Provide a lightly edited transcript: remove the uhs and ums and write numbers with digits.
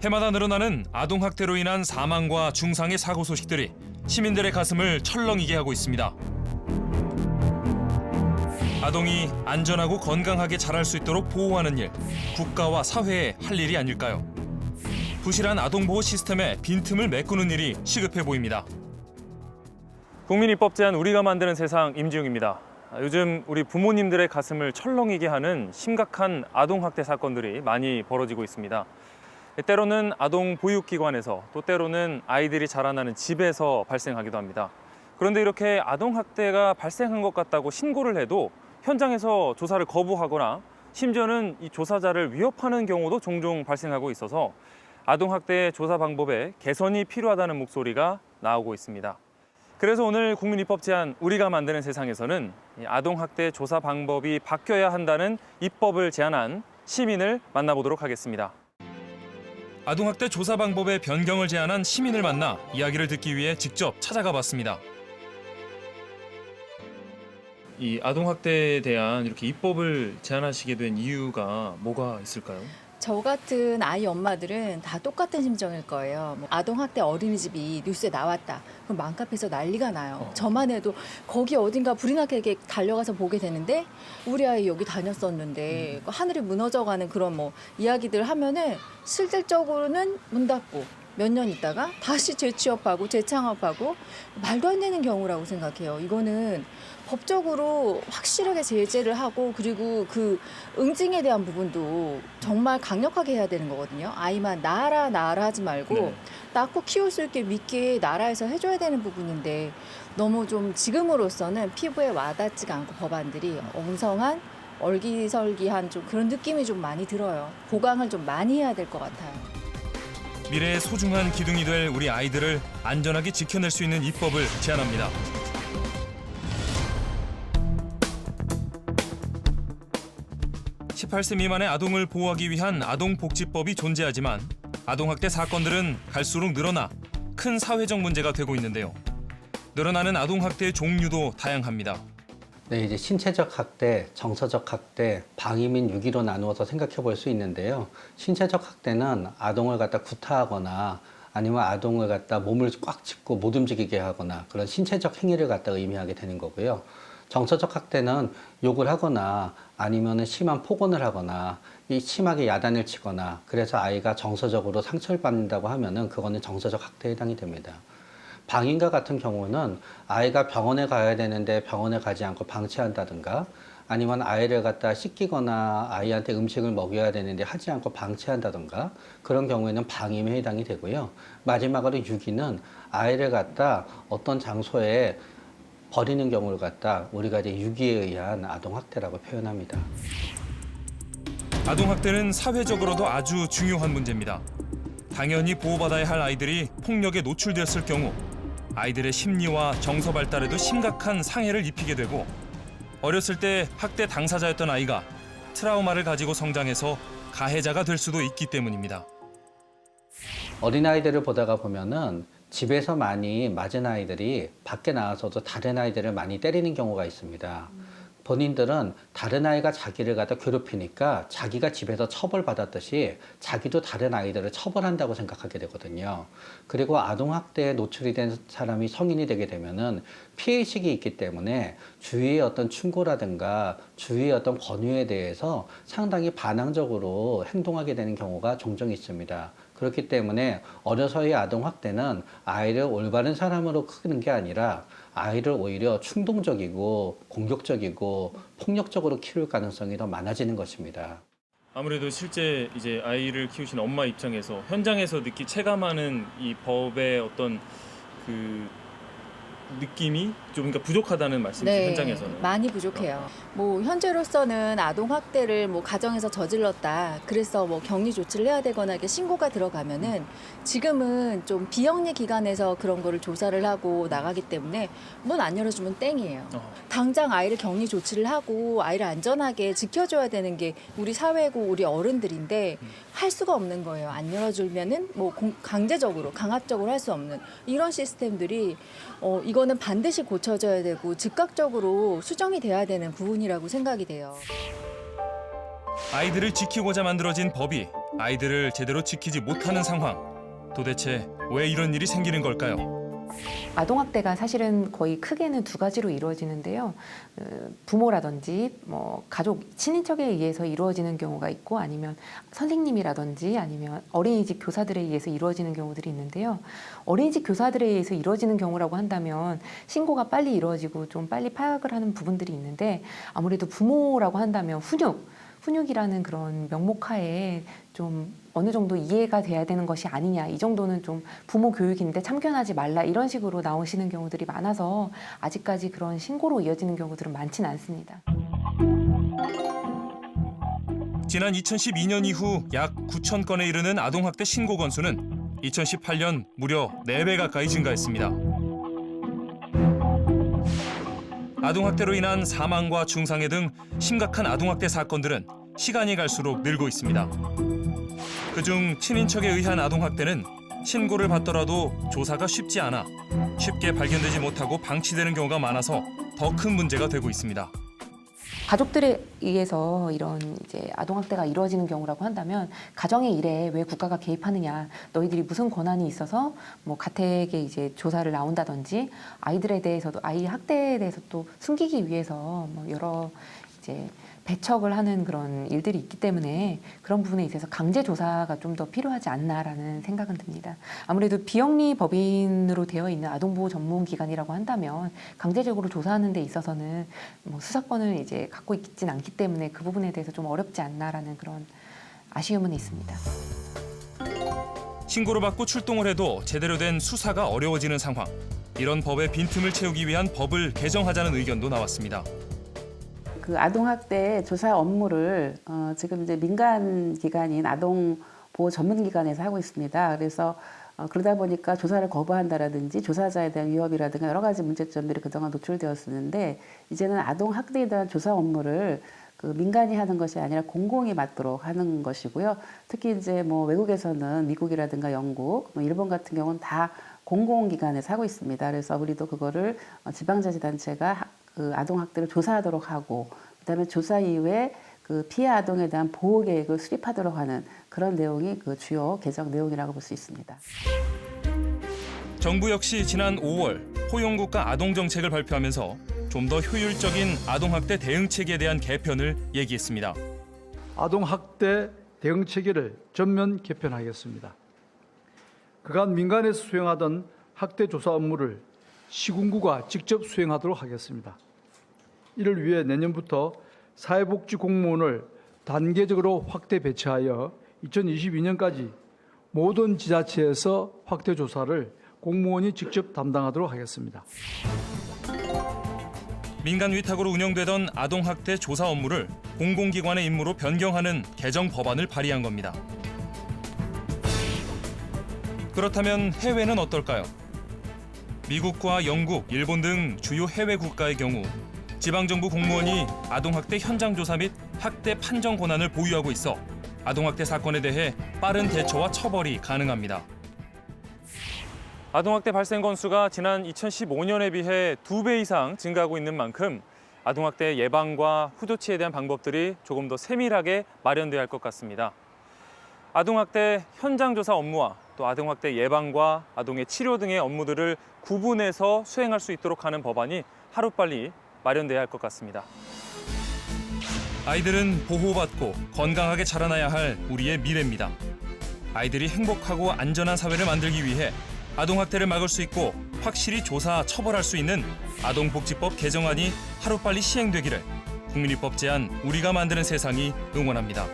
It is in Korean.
해마다 늘어나는 아동학대로 인한 사망과 중상의 사고 소식들이 시민들의 가슴을 철렁이게 하고 있습니다. 아동이 안전하고 건강하게 자랄 수 있도록 보호하는 일, 국가와 사회에 할 일이 아닐까요? 부실한 아동보호 시스템의 빈틈을 메꾸는 일이 시급해 보입니다. 국민입법 제안 우리가 만드는 세상 임지웅입니다. 요즘 우리 부모님들의 가슴을 철렁이게 하는 심각한 아동학대 사건들이 많이 벌어지고 있습니다. 때로는 아동 보육기관에서 또 때로는 아이들이 자라나는 집에서 발생하기도 합니다. 그런데 이렇게 아동학대가 발생한 것 같다고 신고를 해도 현장에서 조사를 거부하거나 심지어는 이 조사자를 위협하는 경우도 종종 발생하고 있어서 아동학대 조사 방법에 개선이 필요하다는 목소리가 나오고 있습니다. 그래서 오늘 국민입법 제안 우리가 만드는 세상에서는 아동학대 조사 방법이 바뀌어야 한다는 입법을 제안한 시민을 만나보도록 하겠습니다. 아동학대 조사 방법의 변경을 제안한 시민을 만나 이야기를 듣기 위해 직접 찾아가 봤습니다. 이 아동학대에 대한 이렇게 입법을 제안하시게 된 이유가 뭐가 있을까요? 저 같은 아이 엄마들은 다 똑같은 심정일 거예요. 아동학대 어린이집이 뉴스에 나왔다. 그럼 맘카페에서 난리가 나요. 저만 해도 거기 어딘가 불이 나게 달려가서 보게 되는데 우리 아이 여기 다녔었는데 하늘이 무너져가는 그런 이야기들 하면은 실질적으로는 문 닫고 몇 년 있다가 다시 재취업하고 재창업하고 말도 안 되는 경우라고 생각해요. 이거는 법적으로 확실하게 제재를 하고 그리고 그 응징에 대한 부분도 정말 강력하게 해야 되는 거거든요. 아이만 낳아라 하지 말고 낳고 키울 수 있게 믿게 나라에서 해줘야 되는 부분인데 너무 좀 지금으로서는 피부에 와닿지가 않고 법안들이 엉성한 얼기설기한 좀 그런 느낌이 좀 많이 들어요. 보강을 좀 많이 해야 될 것 같아요. 미래의 소중한 기둥이 될 우리 아이들을 안전하게 지켜낼 수 있는 입법을 제안합니다. (18세) 미만의 아동을 보호하기 위한 아동복지법이 존재하지만 아동학대 사건들은 갈수록 늘어나 큰 사회적 문제가 되고 있는데요. 늘어나는 아동학대의 종류도 다양합니다. 네, 이제 신체적 학대, 정서적 학대, 방임인 유기로 나누어서 생각해 볼 수 있는데요. 신체적 학대는 아동을 갖다 구타하거나 아니면 아동을 갖다 몸을 꽉 짚고 못 움직이게 하거나 그런 신체적 행위를 갖다 의미하게 되는 거고요. 정서적 학대는 욕을 하거나 아니면 심한 폭언을 하거나 심하게 야단을 치거나 그래서 아이가 정서적으로 상처를 받는다고 하면은 그거는 정서적 학대에 해당이 됩니다. 방임과 같은 경우는 아이가 병원에 가야 되는데 병원에 가지 않고 방치한다든가 아니면 아이를 갖다 씻기거나 아이한테 음식을 먹여야 되는데 하지 않고 방치한다든가 그런 경우에는 방임에 해당이 되고요. 마지막으로 유기는 아이를 갖다 어떤 장소에 버리는 경우를 갖다 우리가 이제 유기에 의한 아동학대라고 표현합니다. 아동학대는 사회적으로도 아주 중요한 문제입니다. 당연히 보호받아야 할 아이들이 폭력에 노출되었을 경우 아이들의 심리와 정서 발달에도 심각한 상해를 입히게 되고 어렸을 때 학대 당사자였던 아이가 트라우마를 가지고 성장해서 가해자가 될 수도 있기 때문입니다. 어린아이들을 보다가 보면은 집에서 많이 맞은 아이들이 밖에 나와서도 다른 아이들을 많이 때리는 경우가 있습니다. 본인들은 다른 아이가 자기를 갖다 괴롭히니까 자기가 집에서 처벌받았듯이 자기도 다른 아이들을 처벌한다고 생각하게 되거든요. 그리고 아동학대에 노출이 된 사람이 성인이 되게 되면은 피해의식이 있기 때문에 주위의 어떤 충고라든가 주위의 어떤 권유에 대해서 상당히 반항적으로 행동하게 되는 경우가 종종 있습니다. 그렇기 때문에 어려서의 아동학대는 아이를 올바른 사람으로 크는 게 아니라 아이를 오히려 충동적이고 공격적이고 폭력적으로 키울 가능성이 더 많아지는 것입니다. 아무래도 실제 이제 아이를 키우시는 엄마 입장에서 현장에서 체감하는 이 법의 어떤 그 느낌이 좀 그러니까 부족하다는 말씀이시죠? 네, 현장에서는 많이 부족해요. 현재로서는 아동학대를 가정에서 저질렀다. 그래서 격리 조치를 해야 되거나 이렇게 신고가 들어가면은 지금은 좀 비영리 기관에서 그런 거를 조사를 하고 나가기 때문에 문 안 열어주면 땡이에요. 당장 아이를 격리 조치를 하고 아이를 안전하게 지켜줘야 되는 게 우리 사회고 우리 어른들인데 할 수가 없는 거예요. 안 열어주면은 강제적으로 강압적으로 할 수 없는 이런 시스템들이 이거는 반드시 고쳐져야 되고 즉각적으로 수정이 돼야 되는 부분이라고 생각이 돼요. 아이들을 지키고자 만들어진 법이 아이들을 제대로 지키지 못하는 상황. 도대체 왜 이런 일이 생기는 걸까요? 아동학대가 사실은 거의 크게는 두 가지로 이루어지는데요. 부모라든지 가족, 친인척에 의해서 이루어지는 경우가 있고 아니면 선생님이라든지 아니면 어린이집 교사들에 의해서 이루어지는 경우들이 있는데요. 어린이집 교사들에 의해서 이루어지는 경우라고 한다면 신고가 빨리 이루어지고 좀 빨리 파악을 하는 부분들이 있는데 아무래도 부모라고 한다면 훈육이라는 그런 명목하에 좀 어느 정도 이해가 돼야 되는 것이 아니냐, 이 정도는 좀 부모 교육인데 참견하지 말라 이런 식으로 나오시는 경우들이 많아서 아직까지 그런 신고로 이어지는 경우들은 많지는 않습니다. 지난 2012년 이후 약 9천 건에 이르는 아동학대 신고 건수는 2018년 무려 4배 가까이 증가했습니다. 아동학대로 인한 사망과 중상해 등 심각한 아동학대 사건들은 시간이 갈수록 늘고 있습니다. 그중 친인척에 의한 아동학대는 신고를 받더라도 조사가 쉽지 않아 쉽게 발견되지 못하고 방치되는 경우가 많아서 더 큰 문제가 되고 있습니다. 가족들에 의해서 이런 이제 아동학대가 이루어지는 경우라고 한다면 가정의 일에 왜 국가가 개입하느냐, 너희들이 무슨 권한이 있어서 가택에 이제 조사를 나온다든지 아이들에 대해서도 아이 학대에 대해서 또 숨기기 위해서 여러 이제 배척을 하는 그런 일들이 있기 때문에 그런 부분에 있어서 강제 조사가 좀 더 필요하지 않나라는 생각은 듭니다. 아무래도 비영리 법인으로 되어 있는 아동보호 전문기관이라고 한다면 강제적으로 조사하는 데 있어서는 수사권을 이제 갖고 있진 않기 때문에 그 부분에 대해서 좀 어렵지 않나라는 그런 아쉬움은 있습니다. 신고를 받고 출동을 해도 제대로 된 수사가 어려워지는 상황. 이런 법의 빈틈을 채우기 위한 법을 개정하자는 의견도 나왔습니다. 그 아동학대 조사 업무를 지금 이제 민간 기관인 아동보호 전문기관에서 하고 있습니다. 그래서 그러다 보니까 조사를 거부한다라든지 조사자에 대한 위협이라든가 여러 가지 문제점들이 그동안 노출되었었는데 이제는 아동학대에 대한 조사 업무를 그 민간이 하는 것이 아니라 공공이 맡도록 하는 것이고요. 특히 이제 외국에서는 미국이라든가 영국, 일본 같은 경우는 다 공공기관에서 하고 있습니다. 그래서 우리도 그거를 지방자치단체가 그 아동학대를 조사하도록 하고 그다음에 조사 이후에 그 피해 아동에 대한 보호 계획을 수립하도록 하는 그런 내용이 그 주요 개정 내용이라고 볼 수 있습니다. 정부 역시 지난 5월 포용국가 아동정책을 발표하면서 좀 더 효율적인 아동학대 대응 체계에 대한 개편을 얘기했습니다. 아동학대 대응 체계를 전면 개편하겠습니다. 그간 민간에서 수행하던 학대 조사 업무를 시군구가 직접 수행하도록 하겠습니다. 이를 위해 내년부터 사회복지 공무원을 단계적으로 확대 배치하여 2022년까지 모든 지자체에서 확대 조사를 공무원이 직접 담당하도록 하겠습니다. 민간 위탁으로 운영되던 아동학대 조사 업무를 공공기관의 임무로 변경하는 개정 법안을 발의한 겁니다. 그렇다면 해외는 어떨까요? 미국과 영국, 일본 등 주요 해외 국가의 경우 지방정부 공무원이 아동학대 현장 조사 및 학대 판정 권한을 보유하고 있어 아동학대 사건에 대해 빠른 대처와 처벌이 가능합니다. 아동학대 발생 건수가 지난 2015년에 비해 2배 이상 증가하고 있는 만큼 아동학대 예방과 후조치에 대한 방법들이 조금 더 세밀하게 마련돼야 할 것 같습니다. 아동학대 현장 조사 업무와 또 아동학대 예방과 아동의 치료 등의 업무들을 구분해서 수행할 수 있도록 하는 법안이 하루빨리 마련돼야 할 것 같습니다. 아이들은 보호받고 건강하게 자라나야 할 우리의 미래입니다. 아이들이 행복하고 안전한 사회를 만들기 위해 아동학대를 막을 수 있고 확실히 조사, 처벌할 수 있는 아동복지법 개정안이 하루빨리 시행되기를 국민입법 제안 우리가 만드는 세상이 응원합니다.